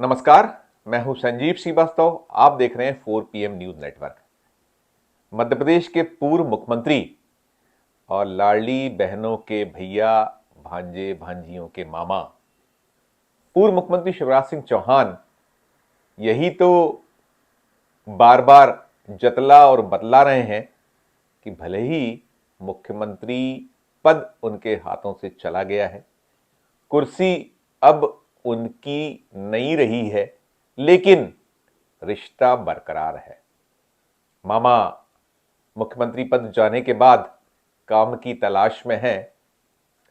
नमस्कार। मैं हूं संजीव श्रीवास्तव। आप देख रहे हैं 4 PM news network. Madhya Pradesh के पूर्व मुख्यमंत्री और लाडली बहनों के भैया, भांजे भांजियों के मामा, पूर्व मुख्यमंत्री शिवराज सिंह चौहान यही तो बार बार जतला और बतला रहे हैं कि भले ही मुख्यमंत्री पद उनके हाथों से चला गया है, कुर्सी अब उनकी नहीं रही है, लेकिन रिश्ता बरकरार है। मामा मुख्यमंत्री पद जाने के बाद काम की तलाश में हैं।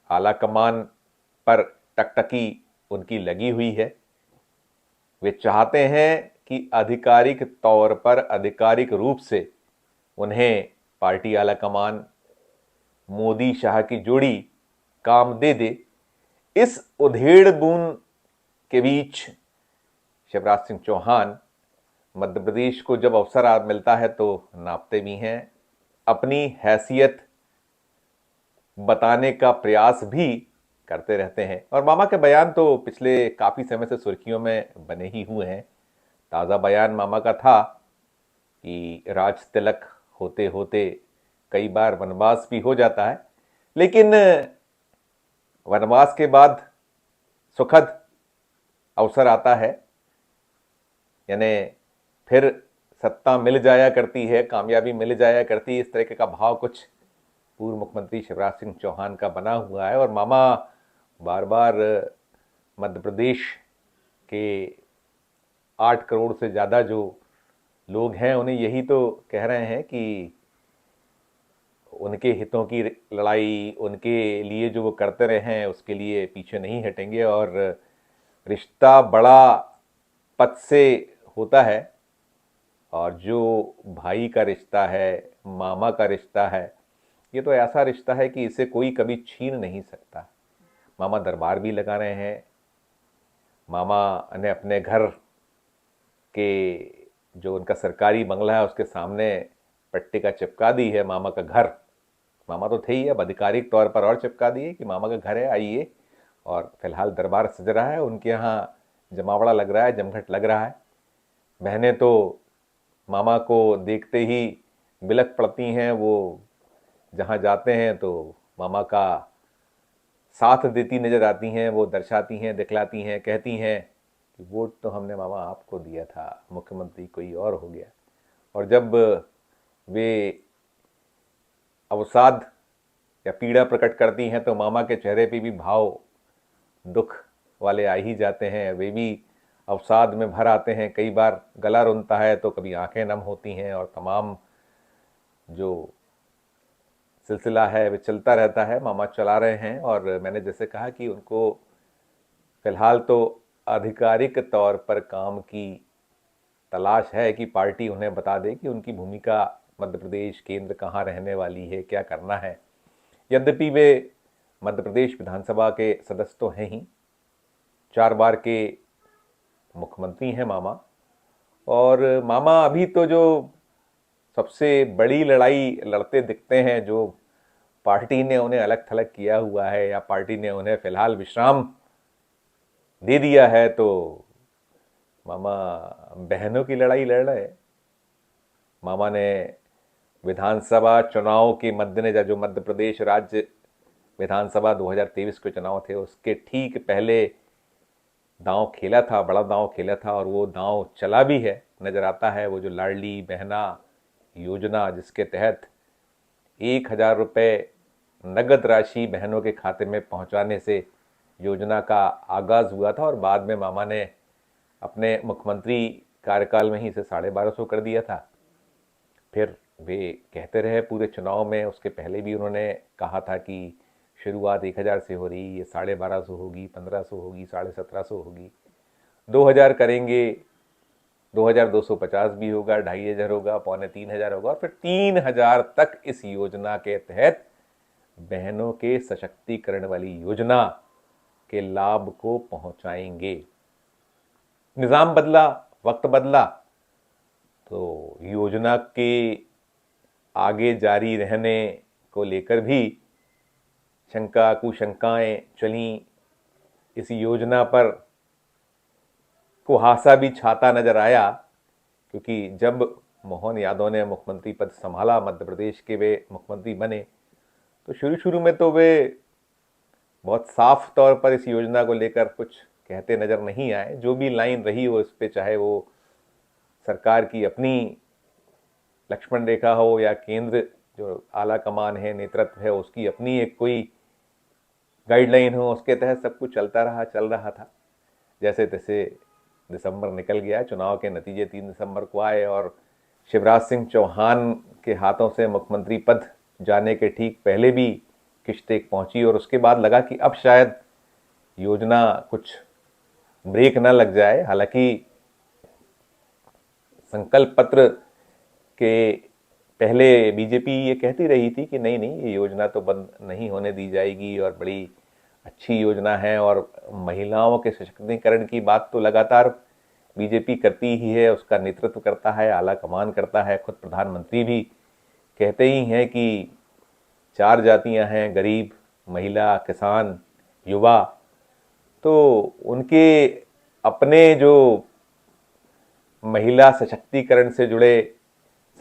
आला कमान पर टकटकी उनकी लगी हुई है। वे चाहते हैं कि आधिकारिक तौर पर, आधिकारिक रूप से उन्हें पार्टी आला कमान, मोदी शाह की जोड़ी काम दे दे। इस उधेड़ बुन के बीच शिवराज सिंह चौहान मध्य प्रदेश को जब अवसर मिलता है तो नापते भी हैं, अपनी हैसियत बताने का प्रयास भी करते रहते हैं। और मामा के बयान तो पिछले काफी समय से सुर्खियों में बने ही हुए हैं। ताजा बयान मामा का था कि राज तिलक होते होते कई बार वनवास भी हो जाता है, लेकिन वनवास के बाद सुखद अवसर आता है, यानी फिर सत्ता मिल जाया करती है, कामयाबी मिल जाया करती है। इस तरह का भाव कुछ पूर्व मुख्यमंत्री शिवराज सिंह चौहान का बना हुआ है। और मामा बार बार मध्य प्रदेश के 8 करोड़ से ज़्यादा जो लोग हैं उन्हें यही तो कह रहे हैं कि उनके हितों की लड़ाई, उनके लिए जो वो करते रहे हैं उसके लिए पीछे नहीं हटेंगे। और रिश्ता बड़ा पद से होता है, और जो भाई का रिश्ता है, मामा का रिश्ता है, ये तो ऐसा रिश्ता है कि इसे कोई कभी छीन नहीं सकता। मामा दरबार भी लगा रहे हैं। मामा ने अपने घर के जो उनका सरकारी बंगला है उसके सामने पट्टिका चिपका दी है, मामा का घर। मामा तो थे ही, अब आधिकारिक तौर पर और चिपका दिए कि मामा का घर है, आइए। और फिलहाल दरबार सज रहा है, उनके यहाँ जमावड़ा लग रहा है, जमघट लग रहा है। बहनें तो मामा को देखते ही बिलख पड़ती हैं। वो जहाँ जाते हैं तो मामा का साथ देती नजर आती हैं, वो दर्शाती हैं, दिखलाती हैं, कहती हैं कि वोट तो हमने मामा आपको दिया था, मुख्यमंत्री कोई और हो गया। और जब वे अवसाद या पीड़ा प्रकट करती हैं तो मामा के चेहरे पे भी भाव दुख वाले आ ही जाते हैं। वे भी अवसाद में भर आते हैं। कई बार गला रुनता है तो कभी आंखें नम होती हैं, और तमाम जो सिलसिला है वे चलता रहता है। मामा चला रहे हैं, और मैंने जैसे कहा कि उनको फिलहाल तो आधिकारिक तौर पर काम की तलाश है कि पार्टी उन्हें बता दे कि उनकी भूमिका मध्य प्रदेश, केंद्र कहाँ रहने वाली है, क्या करना है। यद्यपि वे मध्य प्रदेश विधानसभा के सदस्य तो हैं ही, 4 बार के मुख्यमंत्री हैं मामा। और मामा अभी तो जो सबसे बड़ी लड़ाई लड़ते दिखते हैं, जो पार्टी ने उन्हें अलग थलग किया हुआ है या पार्टी ने उन्हें फिलहाल विश्राम दे दिया है, तो मामा बहनों की लड़ाई लड़ रहे हैं। मामा ने विधानसभा चुनाव के मद्देनजर, जो मध्य प्रदेश राज्य विधानसभा 2023 के चुनाव थे उसके ठीक पहले दांव खेला था, बड़ा दांव खेला था, और वो दांव चला भी है, नजर आता है। वो जो लाडली बहना योजना, जिसके तहत 1,000 रुपये नगद राशि बहनों के खाते में पहुंचाने से योजना का आगाज हुआ था, और बाद में मामा ने अपने मुख्यमंत्री कार्यकाल में ही इसे 1250 कर दिया था। फिर वे कहते रहे पूरे चुनाव में, उसके पहले भी उन्होंने कहा था कि शुरुआत 1,000 से हो रही, ये 1250 होगी, 1500 होगी, 1750 होगी, 2,000 करेंगे, 2,250 भी होगा, 2,500 होगा, 2,500 होगा, और फिर 3,000 तक इस योजना के तहत बहनों के सशक्तिकरण वाली योजना के लाभ को पहुंचाएंगे। निजाम बदला, वक्त बदला, तो योजना के आगे जारी रहने को लेकर भी शंका कुशंकाएं चली। इस योजना पर कुहासा भी छाता नजर आया, क्योंकि जब मोहन यादव ने मुख्यमंत्री पद संभाला, मध्य प्रदेश के वे मुख्यमंत्री बने, तो शुरू शुरू में तो वे बहुत साफ तौर पर इस योजना को लेकर कुछ कहते नजर नहीं आए। जो भी लाइन रही वो इस पे, चाहे वो सरकार की अपनी लक्ष्मण रेखा हो या केंद्र जो आला कमान है, नेतृत्व है, उसकी अपनी एक कोई गाइडलाइन हो, उसके तहत सब कुछ चल रहा था। जैसे तैसे दिसंबर निकल गया, चुनाव के नतीजे 3 दिसंबर को आए और शिवराज सिंह चौहान के हाथों से मुख्यमंत्री पद जाने के ठीक पहले भी किश्त एक पहुंची और उसके बाद लगा कि अब शायद योजना कुछ ब्रेक न लग जाए। हालांकि संकल्प पत्र के पहले बीजेपी ये कहती रही थी कि नहीं नहीं, ये योजना तो बंद नहीं होने दी जाएगी और बड़ी अच्छी योजना है, और महिलाओं के सशक्तिकरण की बात तो लगातार बीजेपी करती ही है, उसका नेतृत्व करता है, आला कमान करता है। खुद प्रधानमंत्री भी कहते ही हैं कि 4 जातियां हैं, गरीब, महिला, किसान, युवा। तो उनके अपने जो महिला सशक्तिकरण से जुड़े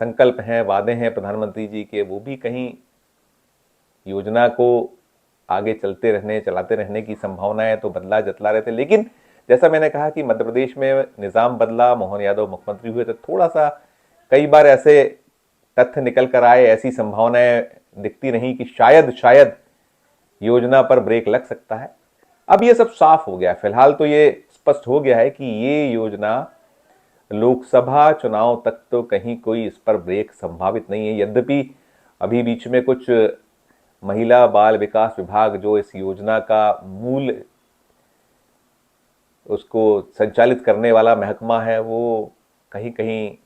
संकल्प हैं, वादे हैं प्रधानमंत्री जी के, वो भी कहीं योजना को आगे चलाते रहने की संभावनाएं तो जतला रहे थे। लेकिन जैसा मैंने कहा कि मध्य प्रदेश में निजाम बदला, मोहन यादव मुख्यमंत्री हुए, तो थोड़ा सा कई बार ऐसे तथ्य निकल कर आए, ऐसी संभावनाएं दिखती रही कि शायद योजना पर ब्रेक लग सकता है। अब ये सब साफ हो गया, फिलहाल तो ये स्पष्ट हो गया है कि ये योजना लोकसभा चुनाव तक तो कहीं कोई इस पर ब्रेक संभावित नहीं है। यद्यपि अभी बीच में कुछ महिला बाल विकास विभाग, जो इस योजना का मूल उसको संचालित करने वाला महकमा है, वो कहीं कहीं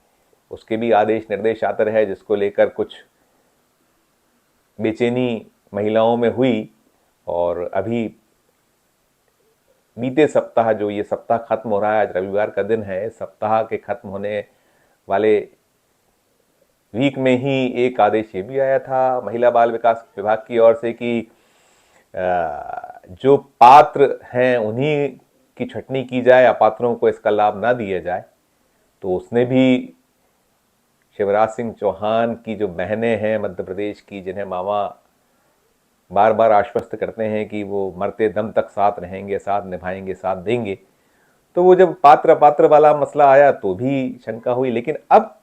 उसके भी आदेश निर्देश आते रहे, जिसको लेकर कुछ बेचैनी महिलाओं में हुई। और अभी बीते सप्ताह, जो ये सप्ताह खत्म हो रहा है, आज रविवार का दिन है, सप्ताह के खत्म होने वाले वीक में ही एक आदेश ये भी आया था महिला बाल विकास विभाग की ओर से कि जो पात्र हैं उन्हीं की छटनी की जाए, अपात्रों को इसका लाभ ना दिया जाए। तो उसने भी शिवराज सिंह चौहान की जो बहनें हैं मध्य प्रदेश की, जिन्हें मामा बार बार आश्वस्त करते हैं कि वो मरते दम तक साथ रहेंगे, साथ निभाएंगे, साथ देंगे, तो वो जब पात्र अपात्र वाला मसला आया तो भी शंका हुई। लेकिन अब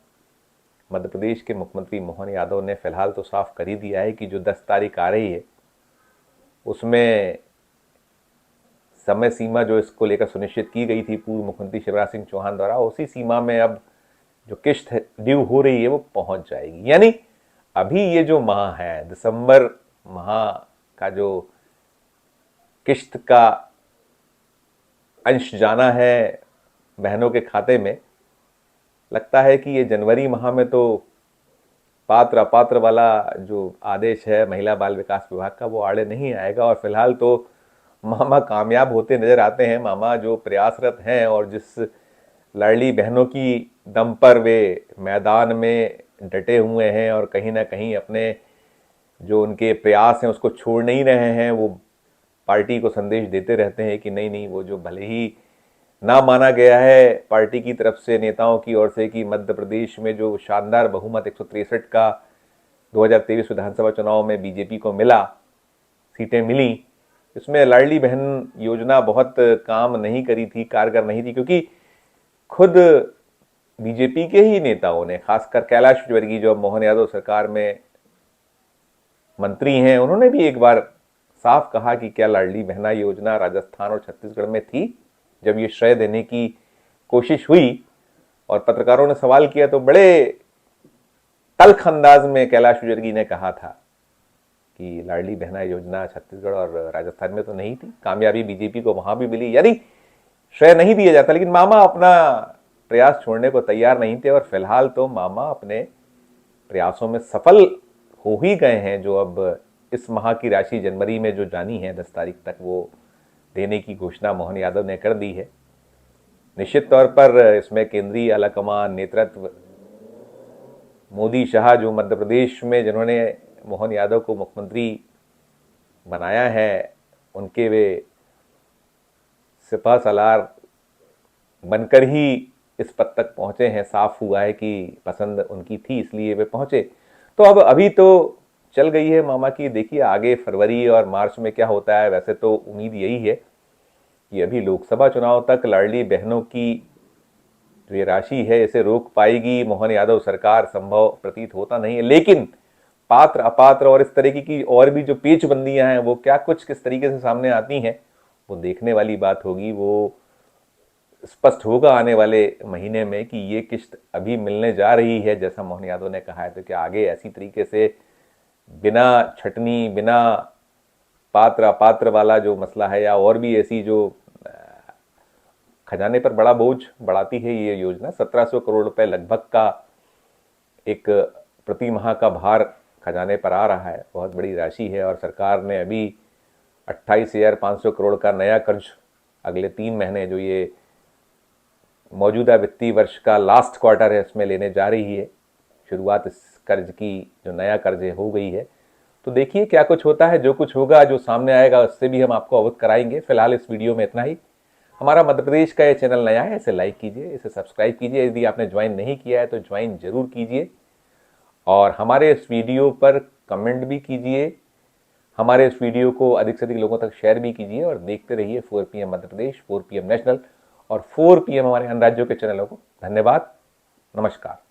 मध्य प्रदेश के मुख्यमंत्री मोहन यादव ने फिलहाल तो साफ कर ही दिया है कि जो 10 तारीख आ रही है, उसमें समय सीमा जो इसको लेकर सुनिश्चित की गई थी पूर्व मुख्यमंत्री शिवराज सिंह चौहान द्वारा, उसी सीमा में अब जो किश्त ड्यू हो रही है वो पहुंच जाएगी। यानी अभी ये जो माह है, दिसंबर माह का जो किश्त का अंश जाना है बहनों के खाते में, लगता है कि ये जनवरी माह में तो पात्र अपात्र वाला जो आदेश है महिला बाल विकास विभाग का, वो आड़े नहीं आएगा। और फिलहाल तो मामा कामयाब होते नजर आते हैं। मामा जो प्रयासरत हैं और जिस लाडली बहनों की दम पर वे मैदान में डटे हुए हैं और कहीं ना कहीं अपने जो उनके प्रयास हैं उसको छोड़ नहीं रहे हैं, वो पार्टी को संदेश देते रहते हैं कि नहीं नहीं, वो जो भले ही ना माना गया है पार्टी की तरफ से, नेताओं की ओर से, कि मध्य प्रदेश में जो शानदार बहुमत 163 का 2023 विधानसभा चुनाव में बीजेपी को मिला, सीटें मिली, इसमें लाडली बहन योजना बहुत काम नहीं करी थी, कारगर नहीं थी, क्योंकि खुद बीजेपी के ही नेताओं ने, खासकर कैलाश विजयवर्गीय जो मोहन यादव सरकार में मंत्री हैं, उन्होंने भी एक बार साफ कहा कि क्या लाडली बहना योजना राजस्थान और छत्तीसगढ़ में थी। जब ये श्रेय देने की कोशिश हुई और पत्रकारों ने सवाल किया, तो बड़े तल्ख अंदाज में कैलाश विजयवर्गीय ने कहा था कि लाडली बहना योजना छत्तीसगढ़ और राजस्थान में तो नहीं थी, कामयाबी बीजेपी को वहां भी मिली, यानी श्रेय नहीं दिया जाता। लेकिन मामा अपना प्रयास छोड़ने को तैयार नहीं थे और फिलहाल तो मामा अपने प्रयासों में सफल हो ही गए हैं। जो अब इस माह की राशि जनवरी में जो जानी है 10 तारीख तक, वो देने की घोषणा मोहन यादव ने कर दी है। निश्चित तौर पर इसमें केंद्रीय आलाकमान, नेतृत्व, मोदी शाह जो मध्य प्रदेश में जिन्होंने मोहन यादव को मुख्यमंत्री बनाया है, उनके वे सिपह सलार बनकर ही इस पद तक पहुंचे हैं। साफ हुआ है कि पसंद उनकी थी, इसलिए वे पहुंचे। तो अब अभी तो चल गई है मामा की, देखिए आगे फरवरी और मार्च में क्या होता है। वैसे तो उम्मीद यही है कि अभी लोकसभा चुनाव तक लाडली बहनों की जो ये राशि है इसे रोक पाएगी मोहन यादव सरकार, संभव प्रतीत होता नहीं है। लेकिन पात्र अपात्र और इस तरीके की और भी जो पेचबंदियां हैं वो क्या कुछ किस तरीके से सामने आती हैं, वो देखने वाली बात होगी। वो स्पष्ट होगा आने वाले महीने में कि ये किस्त अभी मिलने जा रही है जैसा मोहन यादव ने कहा है, तो क्या आगे ऐसी तरीके से बिना छटनी, बिना पात्र अपात्र वाला जो मसला है, या और भी ऐसी जो खजाने पर बड़ा बोझ बढ़ाती है ये योजना। 1700 करोड़ रुपए लगभग का एक प्रति माह का भार खजाने पर आ रहा है, बहुत बड़ी राशि है। और सरकार ने अभी 28,500 करोड़ का नया कर्ज अगले 3 महीने, जो ये मौजूदा वित्तीय वर्ष का लास्ट क्वार्टर है, इसमें लेने जा रही है। शुरुआत इस कर्ज की, जो नया कर्ज है, हो गई है। तो देखिए क्या कुछ होता है। जो कुछ होगा, जो सामने आएगा, उससे भी हम आपको अवगत कराएंगे। फिलहाल इस वीडियो में इतना ही। हमारा मध्य प्रदेश का ये चैनल नया है, इसे लाइक कीजिए, इसे सब्सक्राइब कीजिए। यदि आपने ज्वाइन नहीं किया है तो ज्वाइन जरूर कीजिए, और हमारे इस वीडियो पर कमेंट भी कीजिए। हमारे इस वीडियो को अधिक से अधिक लोगों तक शेयर भी कीजिए, और देखते रहिए 4 PM Madhya Pradesh, 4 PM national और 4 PM हमारे अन्य राज्यों के चैनलों को। धन्यवाद, नमस्कार।